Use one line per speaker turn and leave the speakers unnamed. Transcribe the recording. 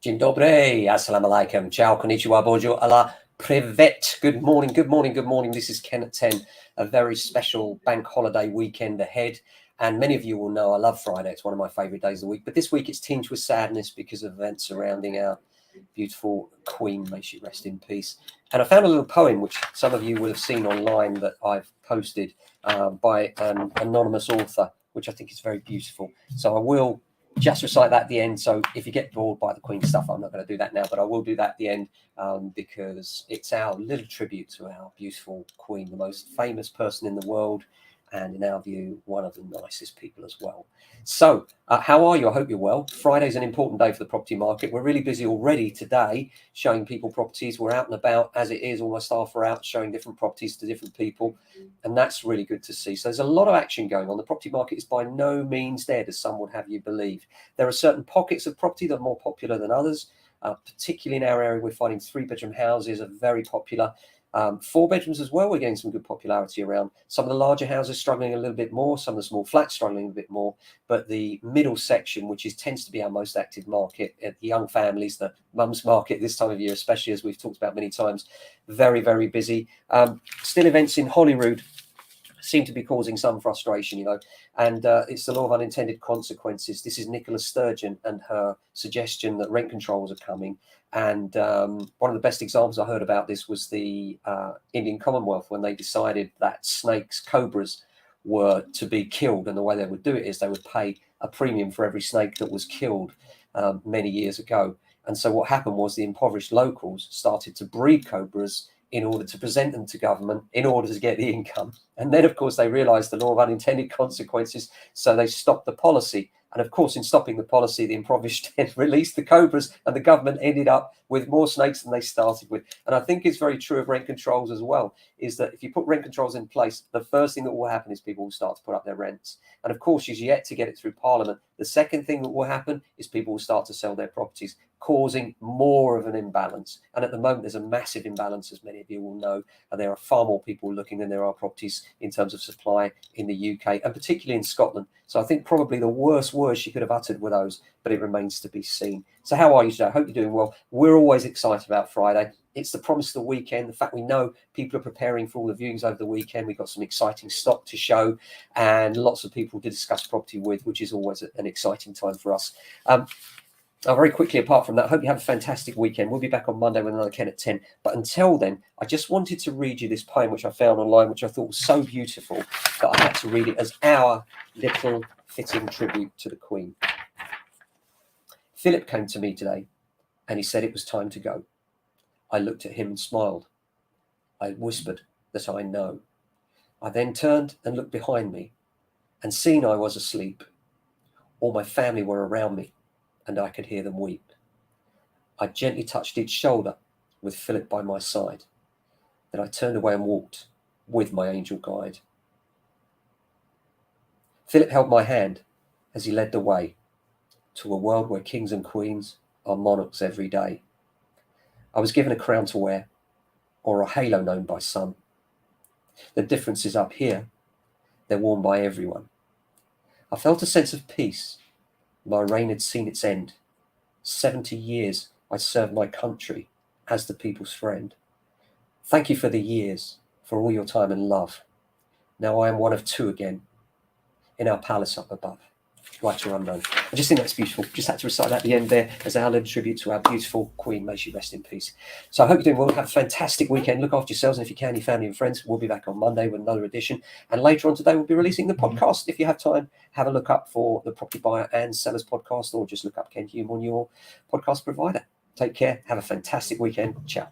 Dzień dobry, assalamu alaikum, ciao, konnichiwa, bonjour, ala privet. Good morning, good morning, good morning. This is Ken at 10, a very special bank holiday weekend ahead. And many of you will know I love Friday. It's one of my favorite days of the week. But this week it's tinged with sadness because of events surrounding our beautiful Queen, may she rest in peace. And I found a little poem, which some of you will have seen online, that I've posted by an anonymous author, which I think is very beautiful. So I will just recite that at the end. So if you get bored by the Queen stuff, I'm not going to do that now, but I will do that at the end because it's our little tribute to our beautiful Queen, the most famous person in the world, and in our view, one of the nicest people as well. So how are you? I hope you're well. Friday's an important day for the property market. We're really busy already today showing people properties. We're out and about as it is. All my staff are out showing different properties to different people, and that's really good to see. So there's a lot of action going on. The property market is by no means dead, as some would have you believe. There are certain pockets of property that are more popular than others. Particularly in our area, we're finding 3-bedroom houses are very popular. 4 bedrooms as well, we're getting some good popularity around. Some of the larger houses struggling a little bit more, some of the small flats struggling a bit more, but the middle section, which tends to be our most active market, the young families, the mums market this time of year, especially, as we've talked about many times, very, very busy. Still events in Holyrood seem to be causing some frustration, and it's the law of unintended consequences. This is Nicola Sturgeon and her suggestion that rent controls are coming. And one of the best examples I heard about this was the Indian Commonwealth, when they decided that snakes, cobras, were to be killed. And the way they would do it is they would pay a premium for every snake that was killed many years ago. And so what happened was the impoverished locals started to breed cobras in order to present them to government, in order to get the income. And then, of course, they realized the law of unintended consequences, so they stopped the policy. And of course, in stopping the policy, the impoverished then released the cobras, and the government ended up with more snakes than they started with. And I think it's very true of rent controls as well, is that if you put rent controls in place, the first thing that will happen is people will start to put up their rents. And of course, she's yet to get it through Parliament. The second thing that will happen is people will start to sell their properties, causing more of an imbalance. And at the moment, there's a massive imbalance, as many of you will know, and there are far more people looking than there are properties in terms of supply in the UK, and particularly in Scotland. So I think probably the worst words she could have uttered were those, but it remains to be seen. So how are you today? I hope you're doing well. We're always excited about Friday. It's the promise of the weekend. The fact we know people are preparing for all the viewings over the weekend. We've got some exciting stock to show and lots of people to discuss property with, which is always an exciting time for us. Very quickly, apart from that, I hope you have a fantastic weekend. We'll be back on Monday with another Ken at 10. But until then, I just wanted to read you this poem, which I found online, which I thought was so beautiful that I had to read it as our little fitting tribute to the Queen. Philip came to me today, and he said it was time to go. I looked at him and smiled. I whispered that I know. I then turned and looked behind me, and seen I was asleep. All my family were around me, and I could hear them weep. I gently touched each shoulder with Philip by my side. Then I turned away and walked with my angel guide. Philip held my hand as he led the way to a world where kings and queens are monarchs every day. I was given a crown to wear, or a halo known by some. The difference is up here, they're worn by everyone. I felt a sense of peace. My reign had seen its end. 70 years I served my country as the people's friend. Thank you for the years, for all your time and love. Now I am one of two again, in our palace up above. Right or unknown. I just think that's beautiful. Just had to recite that at the end there as our little tribute to our beautiful Queen. May she rest in peace. So I hope you're doing well. Have a fantastic weekend. Look after yourselves, and if you can, your family and friends. We'll be back on Monday with another edition. And later on today, we'll be releasing the podcast. If you have time, have a look up for the Property Buyer and Sellers podcast, or just look up Ken Hume on your podcast provider. Take care. Have a fantastic weekend. Ciao.